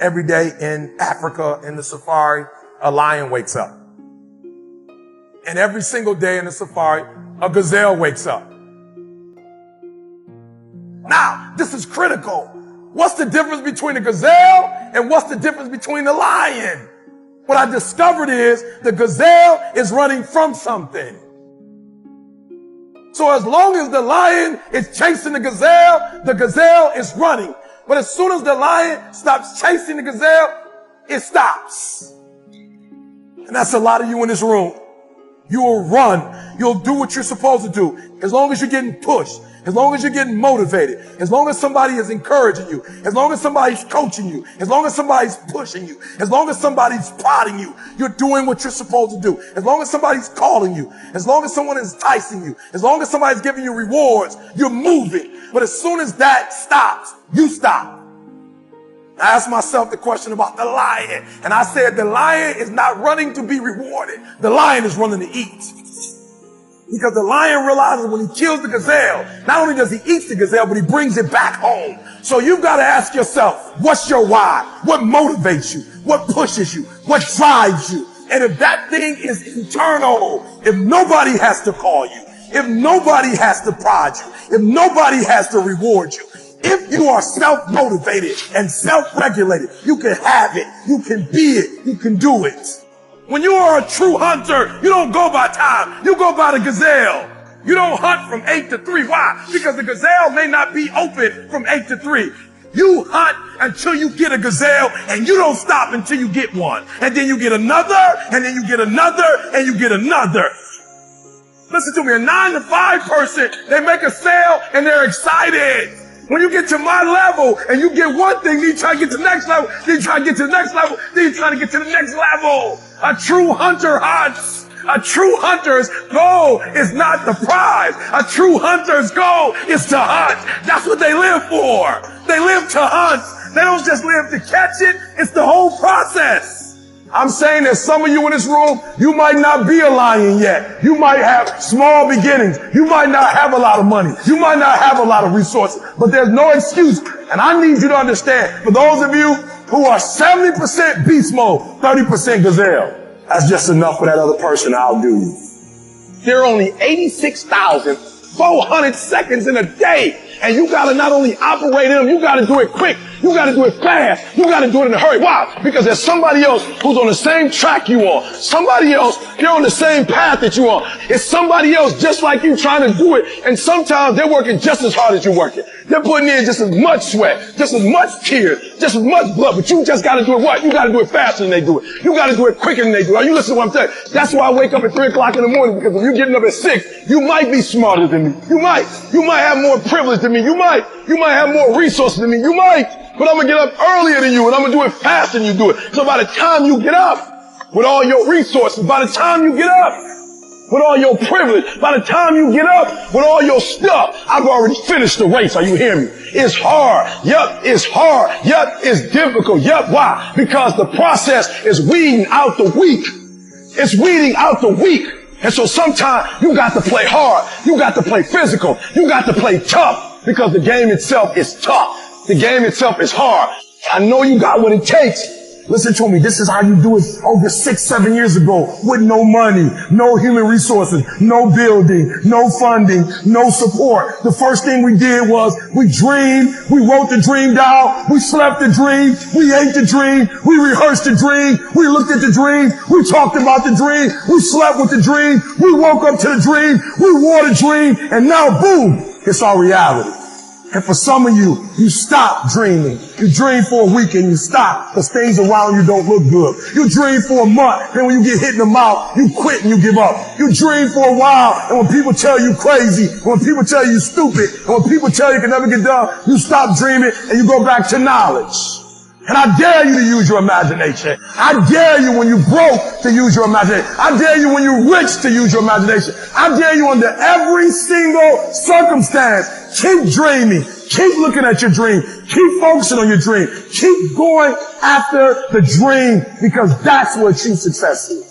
every day in Africa, in the safari, a lion wakes up. And every single day in the safari, a gazelle wakes up. Now, this is critical. What's the difference between a gazelle and what's the difference between the lion? What I discovered is the gazelle is running from something. So as long as the lion is chasing the gazelle is running. But as soon as the lion stops chasing the gazelle, it stops. And that's a lot of you in this room. You will run. You'll do what you're supposed to do. As long as you're getting pushed. As long as you're getting motivated, as long as somebody is encouraging you, as long as somebody's coaching you, as long as somebody's pushing you, as long as somebody's prodding you, you're doing what you're supposed to do. As long as somebody's calling you, as long as someone is enticing you, as long as somebody's giving you rewards, you're moving. But as soon as that stops, you stop. I asked myself the question about the lion, and I said the lion is not running to be rewarded. The lion is running to eat. Because the lion realizes when he kills the gazelle, not only does he eat the gazelle, but he brings it back home. So you've got to ask yourself, what's your why? What motivates you? What pushes you? What drives you? And if that thing is internal, if nobody has to call you, if nobody has to prod you, if nobody has to reward you, if you are self-motivated and self-regulated, you can have it, you can be it, you can do it. When you are a true hunter, you don't go by time. You go by the gazelle. You don't hunt from 8 to 3. Why? Because the gazelle may not be open from 8 to 3. You hunt until you get a gazelle, and you don't stop until you get one. And then you get another, and then you get another, and you get another. Listen to me, a 9 to 5 person, they make a sale, and they're excited. When you get to my level and you get one thing, then you try to get to the next level, then you try to get to the next level, then you try to get to the next level. A true hunter hunts. A true hunter's goal is not the prize. A true hunter's goal is to hunt. That's what they live for. They live to hunt. They don't just live to catch it. It's the whole process. I'm saying that some of you in this room, you might not be a lion yet. You might have small beginnings. You might not have a lot of money. You might not have a lot of resources, but there's no excuse. And I need you to understand, for those of you who are 70% beast mode, 30% gazelle, that's just enough for that other person. I'll do you. There are only 86,400 seconds in a day. And you got to not only operate in them, you got to do it quick. You got to do it fast. You got to do it in a hurry. Why? Because there's somebody else who's on the same track you on. Somebody else, they're on the same path that you on. It's somebody else just like you trying to do it. And sometimes they're working just as hard as you're working. They're putting in just as much sweat, just as much tears, just as much blood. But you just got to do it what? You got to do it faster than they do it. You got to do it quicker than they do it. Are you listening to what I'm saying? That's why I wake up at 3 o'clock in the morning, because if you're getting up at 6, you might be smarter than me. You might have more privilege than me. You might have more resources than me. You might. But I'm going to get up earlier than you, and I'm going to do it faster than you do it. So by the time you get up with all your resources, by the time you get up with all your privilege, by the time you get up with all your stuff, I've already finished the race. Are you hearing me? It's hard. Yup, it's hard. Yup, it's difficult. Yup, why? Because the process is weeding out the weak. It's weeding out the weak. And so sometimes you got to play hard. You got to play physical. You got to play tough, because the game itself is tough. The game itself is hard. I know you got what it takes. Listen to me. This is how you do it over 6-7 years ago, with no money, no human resources, no building, no funding, no support. The first thing we did was we dreamed, we wrote the dream down, we slept the dream, we ate the dream, we rehearsed the dream, we looked at the dream, we talked about the dream, we slept with the dream, we woke up to the dream, we wore the dream, and now boom, it's our reality. And for some of you, you stop dreaming. You dream for a week and you stop because things around you don't look good. You dream for a month, and when you get hit in the mouth, you quit and you give up. You dream for a while, and when people tell you crazy, when people tell you stupid, and when people tell you can never get done, you stop dreaming and you go back to knowledge. And I dare you to use your imagination. I dare you when you broke to use your imagination. I dare you when you're rich to use your imagination. I dare you under every single circumstance. Keep dreaming. Keep looking at your dream. Keep focusing on your dream. Keep going after the dream, because that's where true success is.